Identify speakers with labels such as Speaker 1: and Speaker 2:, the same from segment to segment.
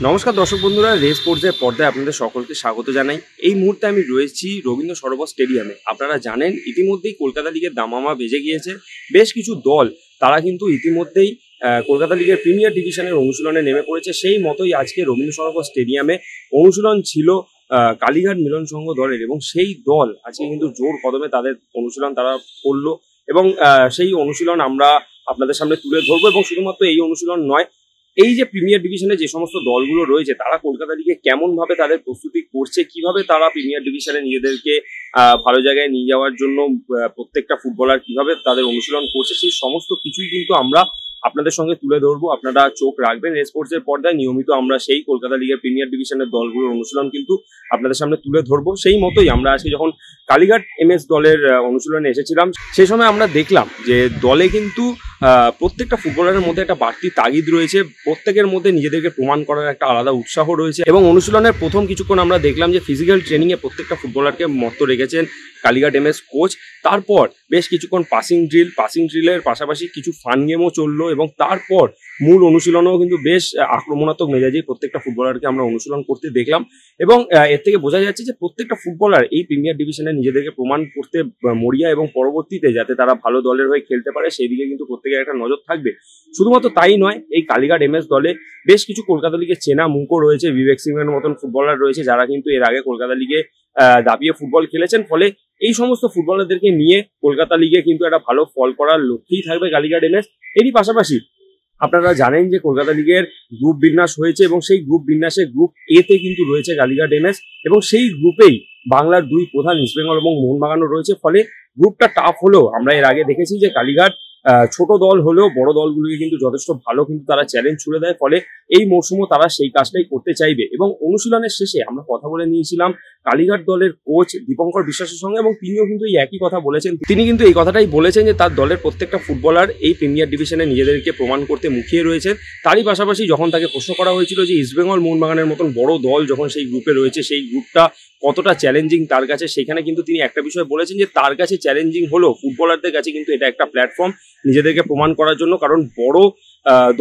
Speaker 1: নমস্কার দর্শক বন্ধুরা, রেস স্পোর্টসের পর্দায় আপনাদের সকলকে স্বাগত জানাই। এই মুহূর্তে আমি রয়েছি রবীন্দ্র সরোবর স্টেডিয়ামে। আপনারা জানেন ইতিমধ্যেই কলকাতা লিগের দামামা বেজে গিয়েছে। বেশ কিছু দল তারা কিন্তু ইতিমধ্যেই কলকাতা লিগের প্রিমিয়ার ডিভিশনের অনুশীলনে নেমে পড়েছে। সেই মতোই আজকে রবীন্দ্র সরোবর স্টেডিয়ামে অনুশীলন ছিল কালীঘাট মিলন সংঘ দলের, এবং সেই দল আজকে কিন্তু জোর কদমে তাদের অনুশীলন তারা করলো, এবং সেই অনুশীলন আমরা আপনাদের সামনে তুলে ধরবো। এবং শুধুমাত্র এই অনুশীলন নয়, এই যে প্রিমিয়ার ডিভিশনে যে সমস্ত দলগুলো রয়েছে তারা কলকাতা লিগে কেমন ভাবে তাদের প্রস্তুতি করছে, কিভাবে তারা প্রিমিয়ার ডিভিশনে নিজেদেরকে ভালো জায়গায় নিয়ে যাওয়ার জন্য প্রত্যেকটা ফুটবলার কিভাবে তাদের অনুশীলন করছে, সেই সমস্ত কিছুই কিন্তু আমরা আপনাদের সঙ্গে তুলে ধরবো। আপনারা চোখ রাখবেন রেস স্পোর্টসের পর্দায়। নিয়মিত আমরা সেই কলকাতা লিগের প্রিমিয়ার ডিভিশনের দলগুলোর অনুশীলন কিন্তু আপনাদের সামনে তুলে ধরবো। সেই মতোই আমরা আজকে যখন কালীঘাট এমএস দলের অনুশীলনে এসেছিলাম, সেই সময় আমরা দেখলাম যে দলে কিন্তু প্রত্যেকটা ফুটবলারের মধ্যে একটা বাড়তি তাগিদ রয়েছে, প্রত্যেকের মধ্যে নিজেদেরকে প্রমাণ করার একটা আলাদা উৎসাহ রয়েছে। এবং অনুশীলনের প্রথম কিছুক্ষণ আমরা দেখলাম যে ফিজিক্যাল ট্রেনিংয়ে প্রত্যেকটা ফুটবলারকে মত্ত রেখেছেন কালীঘাট এমএস কোচ। তারপর বেশ কিছুক্ষণ পাসিং ড্রিলের পাশাপাশি কিছু ফান গেমও চললো, এবং তারপর মূল অনুশীলনেও কিন্তু বেশ আক্রমণাত্মক মেজাজে প্রত্যেকটা ফুটবলারকে আমরা অনুশীলন করতে দেখলাম। এবং এর থেকে বোঝা যাচ্ছে যে প্রত্যেকটা ফুটবলার এই প্রিমিয়ার ডিভিশনে নিজেদেরকে প্রমাণ করতে মরিয়া, এবং পরবর্তীতে যাতে তারা ভালো দলের হয়ে খেলতে পারে সেই দিকে কিন্তু প্রত্যেকের একটা নজর থাকবে। শুধুমাত্র তাই নয়, এই কালীঘাট এমএস দলে বেশ কিছু কলকাতা লিগে চেনা মুখও রয়েছে। বিবেক সিং এর মতন ফুটবলার রয়েছে যারা কিন্তু এর আগে কলকাতা লিগে দাপিয়ে ফুটবল খেলেছেন। ফলে এই সমস্ত ফুটবলারদেরকে নিয়ে কলকাতা লিগে কিন্তু একটা ভালো ফল করার লক্ষ্যেই থাকবে কালীঘাট এমএস। এরই পাশাপাশি আপনারা জানেন যে কলকাতা লিগের গ্রুপ বিন্যাস হয়েছে, এবং সেই গ্রুপ বিন্যাসে গ্রুপ এ তে কিন্তু রয়েছে কালীঘাট এমএস, এবং সেই গ্রুপেই বাংলার দুই প্রধান ইস্টবেঙ্গল এবং মোহনবাগানও রয়েছে। ফলে গ্রুপটা টাফ হলেও আমরা এর আগে দেখেছি যে কালীঘাট ছোট দল হলেও বড় দলগুলিকে কিন্তু যথেষ্ট ভালো কিন্তু তারা চ্যালেঞ্জ ছুড়ে দেয়। ফলে এই মৌসুমও তারা সেই কাজটাই করতে চাইবে। এবং অনুশীলনের শেষে আমরা কথা বলে নিয়েছিলাম কালীঘাট দলের কোচ দীপঙ্কর বিশ্বাসের সঙ্গে, এবং তিনিও কিন্তু এই একই কথা বলেছেন। তিনি কিন্তু এই কথাটাই বলেছেন যে তার দলের প্রত্যেকটা ফুটবলার এই প্রিমিয়ার ডিভিশনে নিজেদেরকে প্রমাণ করতে মুখিয়ে রয়েছেন। তারই পাশাপাশি যখন তাকে প্রশ্ন করা হয়েছিল যে ইস্টবেঙ্গল মোহনবাগানের মতন বড় দল যখন সেই গ্রুপে রয়েছে, সেই গ্রুপটা কতটা চ্যালেঞ্জিং তার কাছে, সেখানে কিন্তু তিনি একটা বিষয় বলেছেন যে তার কাছে চ্যালেঞ্জিং হলো, ফুটবলারদের কাছে কিন্তু এটা একটা প্ল্যাটফর্ম নিজেদেরকে প্রমাণ করার জন্য। কারণ বড়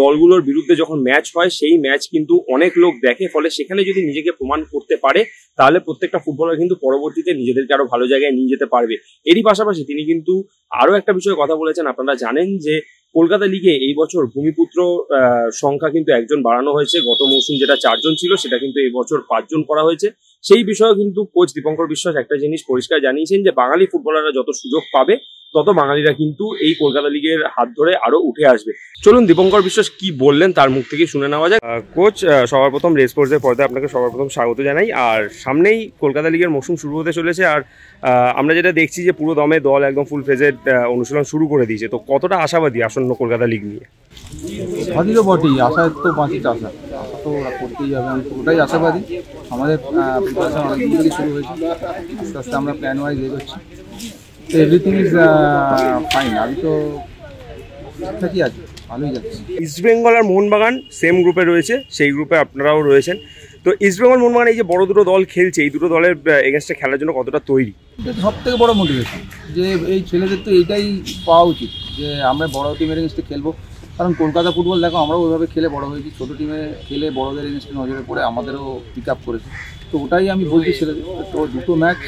Speaker 1: দলগুলোর বিরুদ্ধে যখন ম্যাচ হয় সেই ম্যাচ কিন্তু অনেক লোক দেখে। ফলে সেখানে যদি নিজেকে প্রমাণ করতে পারে তাহলে প্রত্যেকটা ফুটবলার কিন্তু পরবর্তীতে নিজেদেরকে আরো ভালো জায়গায় নিয়ে যেতে পারবে। এরই পাশাপাশি তিনি কিন্তু আরো একটা বিষয়ে কথা বলেছেন। আপনারা জানেন যে কলকাতা লিগে এই বছর ভূমিপুত্র সংখ্যা কিন্তু একজন বাড়ানো হয়েছে। গত মৌসুম যেটা 4 জন ছিল সেটা কিন্তু এই বছর 5 জন করা হয়েছে। সেই বিষয়ে কিন্তু কোচ দীপঙ্কর বিশ্বাস একটা জিনিস পরিষ্কার জানিয়েছেন যে বাঙালি ফুটবলাররা যত সুযোগ পাবে তত বাঙালিরা কিন্তু এই কলকাতা লিগের হাত ধরে আরো উঠে আসবে। চলুন দীপঙ্কর বিশ্বাস কি বললেন তার মুখ থেকে শুনে নেওয়া যায়। কোচ, সবার প্রথম রেস স্পোর্টসের পর্দায় আপনাকে সবার প্রথম স্বাগত জানাই। আর সামনেই কলকাতা লিগের মৌসুম শুরু হতে চলেছে, আর আমরা যেটা দেখছি যে পুরো দমে দল একদম ফুল ফেজের অনুশীলন শুরু করে দিয়েছে। তো কতটা আশাবাদী আসন্ন কলকাতা লিগ নিয়ে?
Speaker 2: আশাবাদী তো বটেই, আশা তো বাঁচিত আশা তো করতেই হবে। আমি পুরোটাই আশাবাদী। আমাদের প্রিপারেশন অনেক দিন থেকে শুরু হয়েছে, আস্তে আস্তে আমরা প্ল্যান ওয়াইজ এগোচ্ছি। তো এভরিথিং ইজ ফাইন। আমি তো ঠিকঠাকই আছি, ভালোই যাচ্ছে।
Speaker 1: ইস্টবেঙ্গল আর মোহনবাগান সেম গ্রুপে রয়েছে, সেই গ্রুপে আপনারাও রয়েছেন। তো ইস্টবেঙ্গল মোহনবাগান এই যে বড় দুটো দল খেলছে, এই দুটো দলের এগেনস্টে খেলার জন্য কতটা তৈরি?
Speaker 2: এটা সব থেকে বড় মোটিভেশন যে এই ছেলেদের তো এইটাই পাওয়া উচিত যে আমরা বড় টিমের এগেনস্টে খেলবো। কারণ কলকাতা ফুটবল দেখো, আমরাও ওইভাবে খেলে বড় হয়েছি, ছোটো টিমে খেলে বড়দের এগেনস্টে নজরে পড়ে আমাদেরও পিক আপ করেছে। তো ওটাই আমি বলছি ছেলেদের। তো দুটো ম্যাচ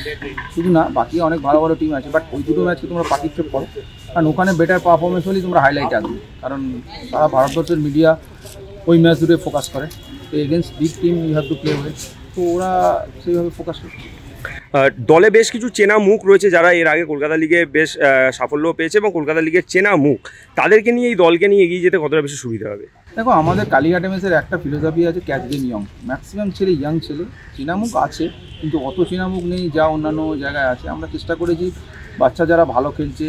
Speaker 2: শুধু না, বাকি অনেক ভালো ভালো টিম আছে, বাট ওই দুটো ম্যাচকে তোমরা পার্টিসিপেট করো, কারণ ওখানে বেটার পারফরমেন্স হলেই তোমরা হাইলাইটে আসবে। কারণ সারা ভারতবর্ষের মিডিয়া ওই ম্যাচ দুটোই ফোকাস করে। তো against big team you have to play with, তো ওরা সেইভাবে ফোকাস করে।
Speaker 1: দলে বেশ কিছু চেনা মুখ রয়েছে যারা এর আগে কলকাতা লিগে বেশ সাফল্য পেয়েছে, এবং কলকাতা লিগের চেনা মুখ, তাদেরকে নিয়ে এই দলকে নিয়ে এগিয়ে যেতে কতটা বেশি সুবিধা হবে?
Speaker 2: দেখো, আমাদের কালীঘাট এমএসের একটা ফিলোসফি আছে, ক্যাচ দেম ইয়ং। ম্যাক্সিমাম ছেলে ইয়াং ছেলে, চেনামুখ আছে কিন্তু অত চেনামুখ নেই যা অন্যান্য জায়গায় আছে। আমরা চেষ্টা করেছি বাচ্চা যারা ভালো খেলছে,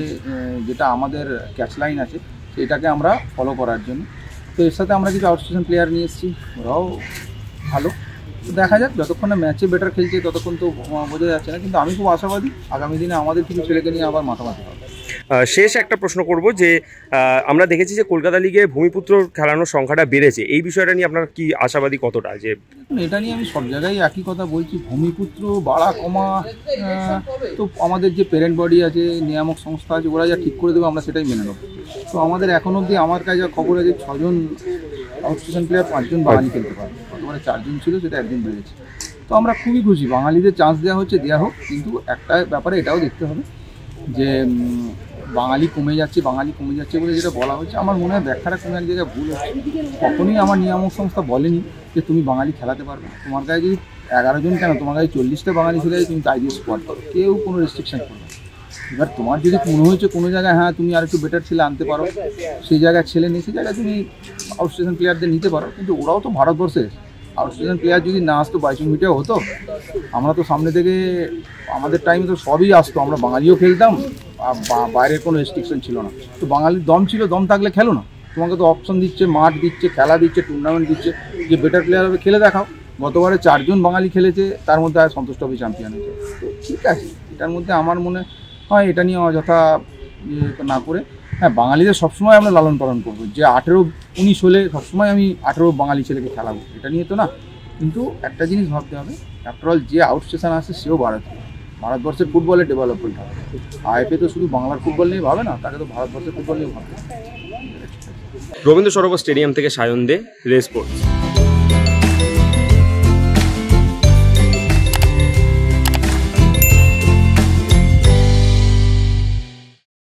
Speaker 2: যেটা আমাদের ক্যাচ লাইন আছে সেটাকে আমরা ফলো করার জন্য। তো এর সাথে আমরা কিছু আউটস্টেশন প্লেয়ার নিয়ে এসেছি, ওরাও ভালো। তো দেখা যাক, যতক্ষণ না ম্যাচে বেটার খেলছে ততক্ষণ তো বোঝা যাচ্ছে না, কিন্তু আমি খুব আশাবাদী আগামী দিনে আমাদের কিছু ছেলেকে নিয়ে আবার মাথামাতি হবে।
Speaker 1: শেষ একটা প্রশ্ন করব যে আমরা দেখেছি যে কলকাতা লিগে ভূমিপুত্র খেলানোর সংখ্যাটা বেড়েছে, এই বিষয়টা নিয়ে আপনার কি আশাবাদী কতটা? যে
Speaker 2: এটা নিয়ে আমি সব জায়গায় একই কথা বলছি, ভূমিপুত্র বাড়া কমা তো আমাদের যে প্যারেন্ট বডি আছে, নিয়ামক সংস্থা আছে, ওরা যা ঠিক করে দেবে আমরা সেটাই মেনে নেব। তো আমাদের এখন অবধি আমার কাছে যা খবর আছে 6 জন আউটস্টেশন প্লেয়ার, 5 জন বাঙালি খেলতে পারে। গতবারে 4 জন ছিল, সেটা 1 জন বেড়েছে। তো আমরা খুবই খুশি, বাঙালিদের চান্স দেওয়া হচ্ছে, দেওয়া হোক, কিন্তু একটা ব্যাপারে এটাও দেখতে হবে যে বাঙালি কমে যাচ্ছে বলে যেটা বলা হচ্ছে, আমার মনে হয় ব্যাখ্যাটা কোনো এক জায়গায় ভুল হচ্ছে। কখনোই আমার নিয়ামক সংস্থা বলেনি যে তুমি বাঙালি খেলাতে পারবে। তোমার গায়ে যদি 11 জন কেন, তোমার গায়ে 40টা বাঙালি ছেলে তুমি তাই দিয়ে স্কোয়াড করো, কেউ কোনো রেস্ট্রিকশন করবে না। এবার তোমার যদি মনে হয়েছে কোনো জায়গায় হ্যাঁ তুমি আর একটু বেটার ছেলে আনতে পারো, সেই জায়গায় ছেলে নেই, সেই জায়গায় তুমি আউটস্টেশন প্লেয়ারদের নিতে পারো, কিন্তু ওরাও তো ভারতবর্ষের আউটস্টেশন প্লেয়ার। যদি না আসতো 22 মিনিটেও হতো। আমরা তো সামনে থেকে, আমাদের টাইমে তো সবই আসতো, আমরা বাঙালিও খেলতাম, আর বাইরের কোনো রেস্ট্রিকশন ছিল না। তো বাঙালির দম ছিল, দম থাকলে খেলো না, তোমাকে তো অপশন দিচ্ছে, মাঠ দিচ্ছে, খেলা দিচ্ছে, টুর্নামেন্ট দিচ্ছে, যে বেটার প্লেয়ার হবে খেলে দেখাও। গতবারে 4 জন বাঙালি খেলেছে, তার মধ্যে আর সন্তোষ ট্রফি চ্যাম্পিয়ন হয়েছে। তো ঠিক আছে, এটার মধ্যে আমার মনে হয় এটা নিয়ে অযথা না করে, হ্যাঁ বাঙালিদের সবসময় আমরা লালন পালন করবো, যে 18-19 হলে সবসময় আমি 18 বাঙালি ছেলেকে খেলাবো, এটা নিয়ে তো না। কিন্তু একটা জিনিস ভাবতে হবে, আফটারঅল যে আউটস্টেশন আসে সেও ভারতবর্ষের ফুটবলের ডেভেলপমেন্ট হবে। আইএফএ তো শুধু বাংলার ফুটবল নিয়ে ভাবে না, তাকে তো ভারতবর্ষের ফুটবল নিয়ে ভাবতে হবে।
Speaker 1: রবীন্দ্র সরোবর স্টেডিয়াম থেকে সায়ন দে, রে স্পোর্টস।